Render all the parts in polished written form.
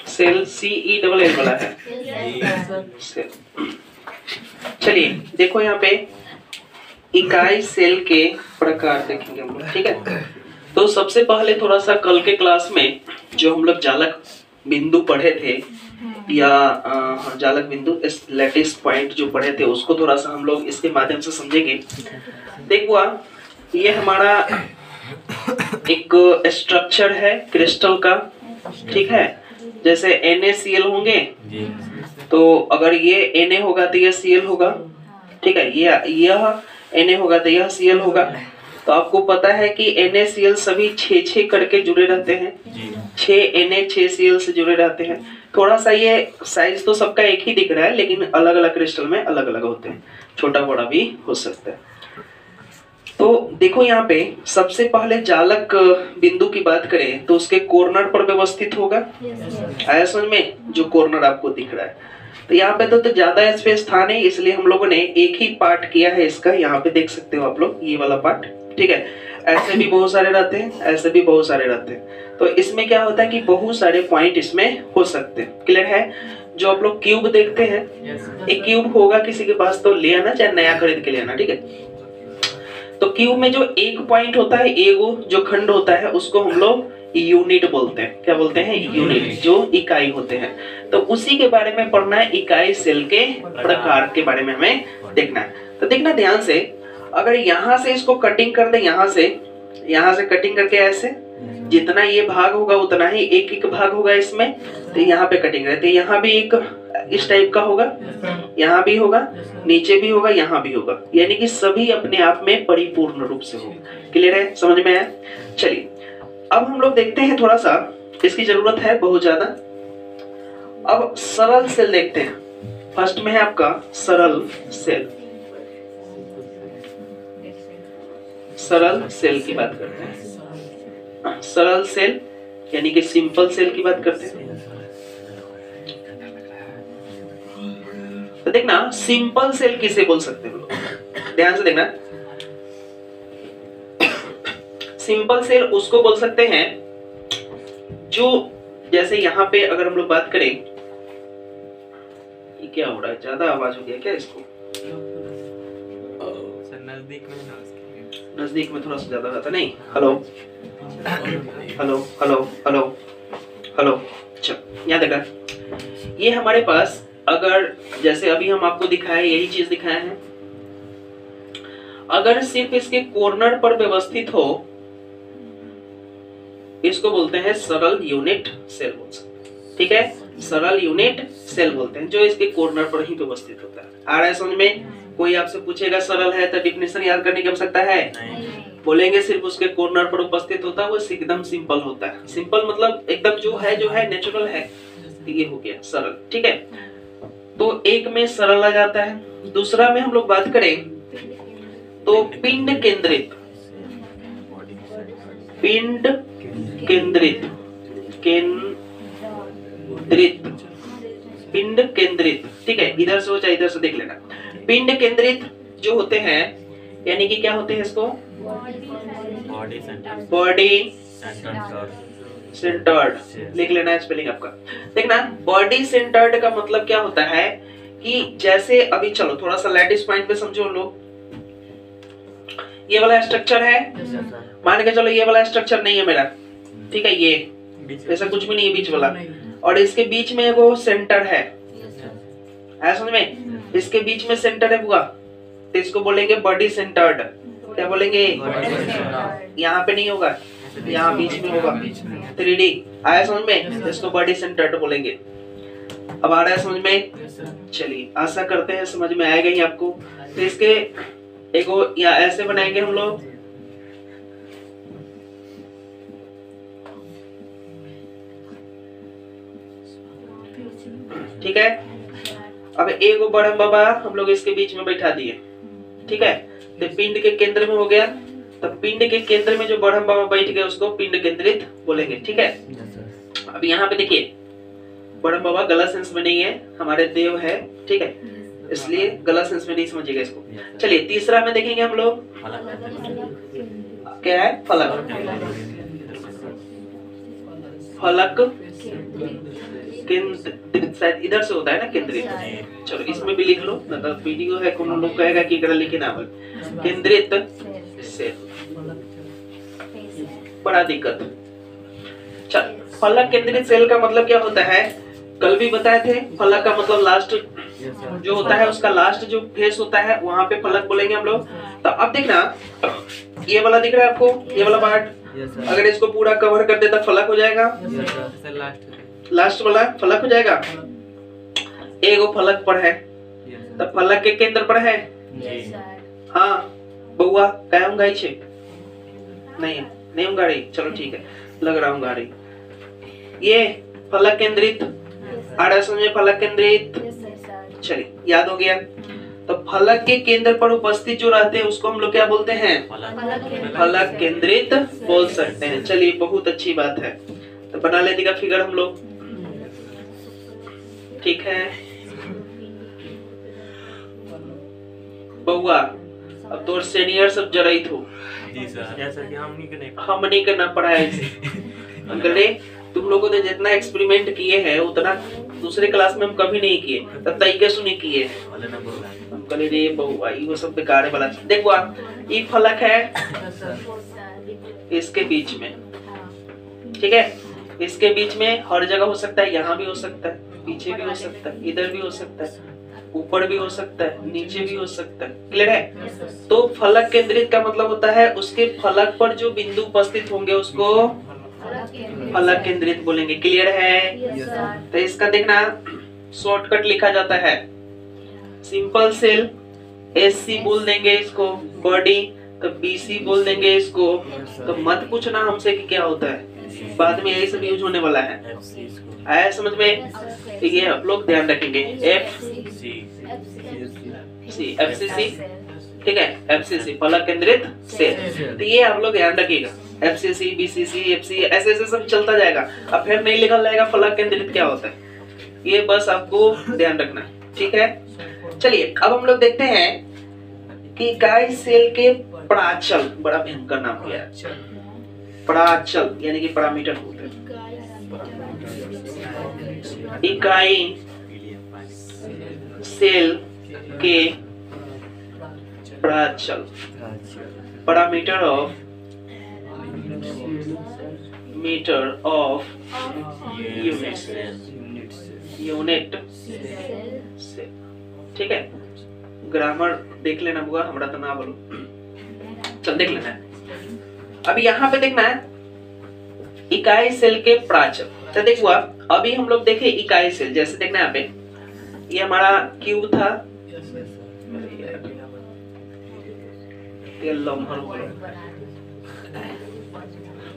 Cell CELL वाला है cell. चलिए देखो यहाँ पे इकाई सेल के प्रकार देखेंगे हम लोग, ठीक है। तो सबसे पहले थोड़ा सा कल के क्लास में जो हम लोग जालक बिंदु पढ़े थे या जालक बिंदु इस लैटिस पॉइंट जो पढ़े थे उसको थोड़ा सा हम लोग इसके माध्यम से समझेंगे। देखो ये हमारा एक स्ट्रक्चर है क्रिस्टल का, ठीक है। जैसे NaCl होंगे तो अगर ये Na होगा तो यह Cl होगा, ठीक है। यह Na होगा तो यह Cl होगा। तो आपको पता है कि NaCl सभी 6 करके जुड़े रहते हैं, 6 Na 6 Cl से जुड़े रहते हैं। थोड़ा सा ये साइज तो सबका एक ही दिख रहा है लेकिन अलग अलग क्रिस्टल में अलग अलग होते हैं, छोटा बड़ा भी हो सकता है। तो देखो यहाँ पे सबसे पहले जालक बिंदु की बात करें तो उसके कॉर्नर पर व्यवस्थित होगा, आया समझ में, जो कॉर्नर आपको दिख रहा है। तो यहाँ पे तो ज्यादा स्पेस था नहीं, इसलिए हम लोगों ने एक ही पार्ट किया है इसका। यहाँ पे देख सकते हो आप लोग ये वाला पार्ट, ठीक है। ऐसे भी बहुत सारे रहते हैं, ऐसे भी बहुत सारे रहते हैं। तो इसमें क्या होता है कि बहुत सारे पॉइंट इसमें हो सकते हैं। क्लियर है? जो आप लोग क्यूब देखते हैं, एक क्यूब होगा किसी के पास तो ले आना, चाहे नया खरीद के ले आना, ठीक है। तो क्यूब में जो एक पॉइंट होता है, एक जो खंड होता है, उसको हम लोग यूनिट बोलते हैं। क्या बोलते हैं? यूनिट, जो इकाई होते हैं। तो उसी के बारे में पढ़ना है, इकाई सेल के प्रकार के बारे में हमें देखना है। तो देखना ध्यान से, अगर यहाँ से इसको कटिंग कर दे, यहाँ से कटिंग करके ऐसे, जितना ये भाग होगा उतना ही एक एक भाग होगा इसमें। तो यहाँ पे कटिंग रहती है, यहाँ भी एक इस टाइप का होगा, यहाँ भी होगा, नीचे भी होगा, यहाँ भी होगा, यानी कि सभी अपने आप में परिपूर्ण रूप से होगा। क्लियर है? समझ में आया? चलिए अब हम लोग देखते हैं, थोड़ा सा इसकी जरूरत है बहुत ज्यादा। अब सरल सेल देखते हैं। फर्स्ट में है आपका सरल सेल। सरल सेल की बात करते हैं। सरल सेल यानी कि सिंपल सेल की बात करते हैं। तो देखना सिंपल सेल किसे बोल सकते हैं, ध्यान से देखना। सिंपल सेल उसको बोल सकते हैं जो, जैसे यहाँ पे अगर हम लोग बात करें, ये क्या हो रहा है, ज्यादा आवाज हो गया क्या इसको? नजदीक में थोड़ा सा ज्यादा रहता नहीं। Hello hello hello hello hello. अच्छा यहाँ देखा, ये हमारे पास अगर जैसे अभी हम आपको दिखाए, यही चीज दिखाए हैं, अगर सिर्फ इसके कॉर्नर पर व्यवस्थित हो, इसको बोलते हैं सरल यूनिट सेल बोल सकते हैं, ठीक है। सरल यूनिट सेल बोलते हैं जो इसके कॉर्नर पर ही व्यवस्थित होता है। आ रहा है समझ में? कोई आपसे पूछेगा सरल है तो डिफिनेशन याद करने की आवश्यकता है? बोलेंगे सिर्फ उसके कॉर्नर पर उपस्थित होता है, वो एकदम सिंपल होता है। सिंपल मतलब एकदम जो है नेचुरल है, ये हो गया सरल, ठीक है। तो एक में सरल आ जाता है। दूसरा में हम लोग बात करें तो पिंड केंद्रित, पिंड केंद्रित, पिंड केंद्रित, ठीक है। इधर से हो चाहे इधर से देख लेना। पिंड केंद्रित जो होते हैं, यानी कि क्या होते हैं इसको? बॉडी सेंटर्ड, लिख लेना है स्पेलिंग आपका। देखना बॉडी सेंटर्ड का मतलब क्या होता है कि जैसे अभी चलो थोड़ा सा लैटिस पॉइंट पे समझो लोग, ये वाला स्ट्रक्चर है, मान के चलो ये वाला स्ट्रक्चर नहीं है मेरा, ठीक है, ये ऐसा कुछ भी नहीं है बीच वाला, और इसके बीच में वो सेंटर है, समझ में? इसके बीच में सेंटर है बुआ, तो इसको बोलेंगे बॉडी सेंटर्ड। क्या बोलेंगे? यहाँ पे नहीं होगा, यहाँ बीच में होगा। 3D आया समझ में? इसको बॉडी सेंटर्ड बोलेंगे। अब आ रहा है समझ में? चलिए आशा करते हैं समझ में आएगा ही आपको। तो इसके एगो या ऐसे बनाएंगे हम लोग, ठीक है। अब एगो बड़ा बाबा हम लोग इसके बीच में बैठा दिए, ठीक है। तो पिंड के केंद्र में हो गया, तो पिंड के केंद्र में जो बड़ा बाबा बैठ गए उसको पिंड केंद्रित बोलेंगे, ठीक है। अब यहाँ पे देखिए बड़ा बाबा गलत सेंस में नहीं है, हमारे देव है, ठीक है, इसलिए गलत सेंस में नहीं समझिएगा इसको। चलिए तीसरा में देखेंगे हम लोग, क्या है? फलक। फलक केंद्रित, शायद इधर से होता है ना केंद्रित। चलो इसमें भी लिख लो, तो वीडियो है कोनो लोग कहेगा कि एकरा लिखे ना केंद्रित सेल, बड़ा दिक्कत। चल फलक केंद्रित सेल का मतलब क्या होता है, कल भी बताए थे। फलक का मतलब लास्ट जो होता है उसका लास्ट जो फेस होता है वहां पे फलक बोलेंगे हम लोग। तो अब देखना ये वाला दिख रहा है आपको, ये वाला पार्ट अगर इसको पूरा कवर कर देता फलक हो जाएगा, लास्ट वाला फलक हो जाएगा। एगो फलक पर है तो फलक के केंद्र पर है। हाँ बउआ क्या गाड़ी छे, नहीं नहीं गाड़ी, चलो ठीक है लग रहा हूँ गाड़ी। ये फलक केंद्रित, आड़ा समझे फलक केंद्रित, चलिए याद हो गया। तो फलक के केंद्र पर उपस्थित जो रहते हैं उसको हम लोग क्या बोलते हैं, फलक केंद्रित बोल सकते हैं। चलिए बहुत अच्छी बात है, तो बना लेने का फिगर हम लोग, ठीक है। बउआ अब तो सीनियर सब जराई थो जी सर, जैसा कि हम नहीं करना पड़ा है अंकल। तुम लोगों ने जितना एक्सपेरिमेंट किए हैं उतना दूसरे क्लास में हम कभी नहीं किए, तब तरीके सुने किए अंकल। रे बउआ ये सब बेकार वाला। देखो आप ये फलक है इसके बीच में, ठीक है, इसके बीच में हर जगह हो सकता है, यहाँ भी हो सकता है, पीछे भी हो सकता है, इधर भी हो सकता है, ऊपर भी हो सकता है, नीचे भी हो सकता है। क्लियर है? तो फलक केंद्रित का मतलब होता है उसके फलक पर जो बिंदु उपस्थित होंगे उसको फलक केंद्रित बोलेंगे। क्लियर है? तो इसका देखना शॉर्टकट लिखा जाता है, सिंपल सेल SC बोल देंगे इसको, बॉडी तो BC बोल देंगे इसको। तो मत पूछना हमसे कि क्या होता है, बाद में यही सब यूज होने वाला है। आया समझ में? ये आप लोग ध्यान रखेंगे। FCC, ठीक है, FCC फलक केंद्रित सेल। तो ये आप लोग ध्यान रखिएगा, FCC, BCC, FC ऐसे ऐसे सब चलता जाएगा। अब फिर नहीं लिखा जाएगा फलक केंद्रित क्या होता है, ये बस आपको ध्यान रखना है, ठीक है। चलिए अब हम लोग देखते हैं कि इकाई सेल के प्राचल, बड़ा भयंकर नाम दिया है, प्राचल यानी कि पैरामीटर होते हैं। इकाई सेल के प्राचल, parameter of meter of unit cell, ठीक है। ग्रामर देख लेना बुआ, हमरा तो ना बोलो, चल देख लेना है। अभी यहाँ पे देखना है इकाई सेल के प्राचल। तो देखो अभी हम लोग देखे इकाई सेल, जैसे देखना है यहाँ पे ये हमारा क्यूब था,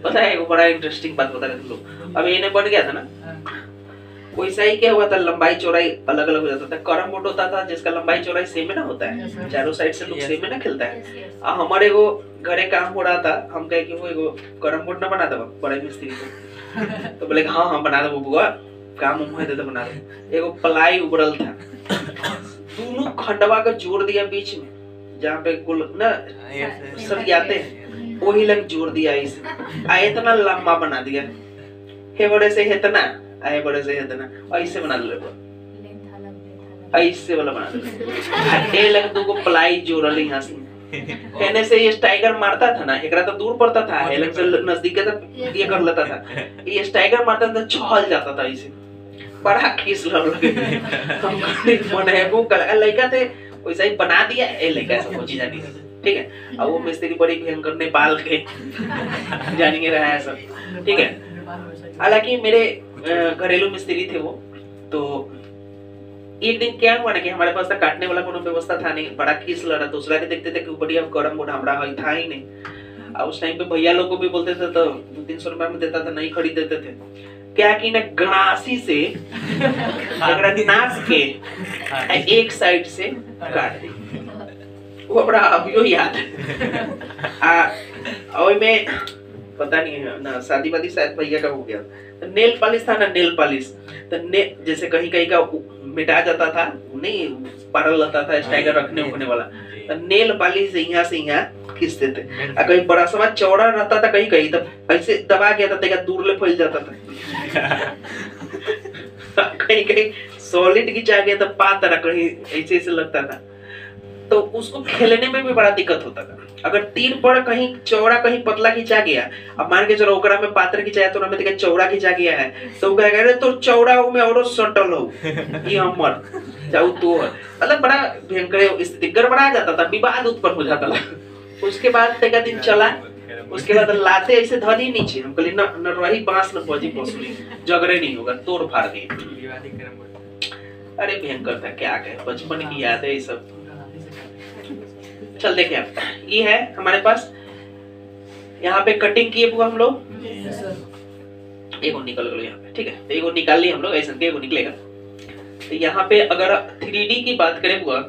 पता है एक बड़ा इंटरेस्टिंग बात बता रहे तुम लोग। अब ये बन गया था ना, वैसा ही क्या हुआ था, लंबाई चौड़ाई अलग अलग हो जाता था। कैरम बोर्ड होता था जिसका लंबाई चौड़ाई सेम में ना होता है, चारों साइड से लोग सेम में ना खेलता है। हमारे को घरे काम हो रहा था, हम कहे कि वो एगो कैरम बोर्ड ना बना दो बड़े मिस्त्री को, तो बोले हाँ हाँ बना दो बुआ, काम हो तो बना दो। एगो प्लाई उबरल था, दोनों खंडवा का जोड़ दिया बीच में, जहाँ पे कुल ना सब जाते हैं वही लग जोड़ दिया, इसे इतना लंबा बना दिया, हे बड़े से इतना, आए बड़े से इतना, ऐसे बना दो, ऐसे वाला बना दो। ये लग दो को प्लाई जोड़ल यहाँ से, कहने से ये स्टाइगर मारता था ना, एकरा तो दूर पड़ता था, ये लग से नजदीक तक ये कर लेता था, ये स्टाइगर मारता था छल जाता था, इसे बड़ा खीस लगे। हम बने वो लड़का थे वैसा ही बना दिया, ये लड़का ऐसा पहुंची जानी, ठीक है। अब वो मिस्त्री बड़ी भयंकर नेपाल के जानेंगे रहा है सब, ठीक है। हालांकि मेरे घरेलू मिस्त्री थे वो, तो एक दिन क्या हुआ ना कि हमारे पास काटने वाला कोनो व्यवस्था था नहीं, बड़ा खीस लड़ा, दूसरा के देखते थे कि बढ़िया गरम बोर्ड हमारा था ही नहीं। और उस टाइम पे भैया लोग को भी बोलते थे तो 200-300 रुपए में देता था, नहीं खरीद देते थे। क्या कि ना गणासी से नाक के एक साइड से काट दी, वो बड़ा अभियो याद है। और में पता नहीं है ना, शादी वादी शायद भैया का हो गया, तो नेल पॉलिश था ना, नेल पॉलिश तो जैसे कहीं कहीं का मिटा जाता था, नहीं पारल रहता था स्टाइगर रखने उखने वाला, नेल पालिश से यहाँ खींच देते। और कहीं बड़ा सवा चौड़ा रहता था, कहीं कहीं तब ऐसे दबा गया था, देखा दूर ले फैल जाता था। कहीं कहीं सॉलिड खींचा गया तो पाता था, कहीं ऐसे ऐसे लगता था। तो उसको खेलने में भी बड़ा दिक्कत होता था। अगर 3 पड़ कहीं चौड़ा कहीं पतला खींचा गया, अब मान के चलो ओकरा में पात्र खींचाया तो हमें देखा चौड़ा खींचा गया है, तो कहेगा रे तो चौड़ा हो में औरो सटल हो ये हमर जाऊ तो, मतलब बड़ा भयंकर स्थिति गड़बड़ा जाता था, विवाद उत्पन्न हो जाता था। उसके बाद देखा दिन चला, उसके बाद लाते ऐसे धरी नीचे, हम कहली न रही बांस न बजी पसुली, झगड़े नहीं होगा, तोड़ फाड़ दिए। अरे भयंकर था, क्या कहे, बचपन की याद है ये सब। चल देखें आप, ये है हमारे पास, यहाँ पे कटिंग किए हुआ हम लोग, एगो निकल गए यहाँ पे, ठीक है, तो एगो निकाल लिए हम लोग, ऐसे एगो निकलेगा। तो यहाँ पे अगर 3D की बात करें हुआ,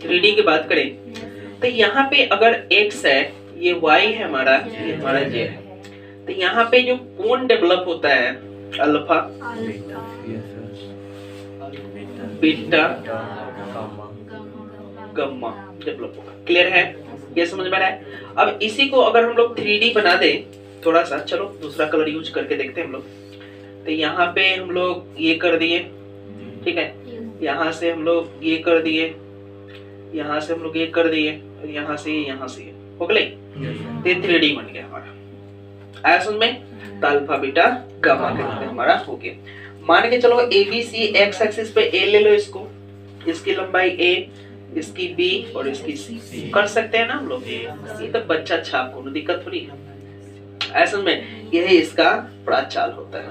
3D की बात करें तो यहाँ पे अगर x है, ये y है हमारा, ये हमारा z है, तो यहाँ पे जो कोण डेवलप होता है अल्फा बीटा गम्मा डेवलप होगा। क्लियर है, ये समझ में आ रहा है। अब इसी को अगर हम लोग 3D बना दे थोड़ा सा, चलो दूसरा कलर यूज करके देखते हैं हम लोग। तो यहाँ पे हम लोग ये कर दिए, ठीक है, यहाँ से हम लोग ये कर दिए, यहाँ से हम लोग ये कर दिए, और यहाँ से हो गए, ये 3D बन गया हमारा। आया समझ में, तो अल्फा बीटा गामा के रूप में हमारा हो गया। मान के चलो ABC एक्स एक्सिस पे A ले लो, इसको, इसकी लंबाई A, इसकी B और इसकी C कर सकते हैं ना हम लोग, ये तो बच्चा छाप, कोनो दिक्कत थोड़ी है। ऐसा में यही इसका बड़ा चाल होता है।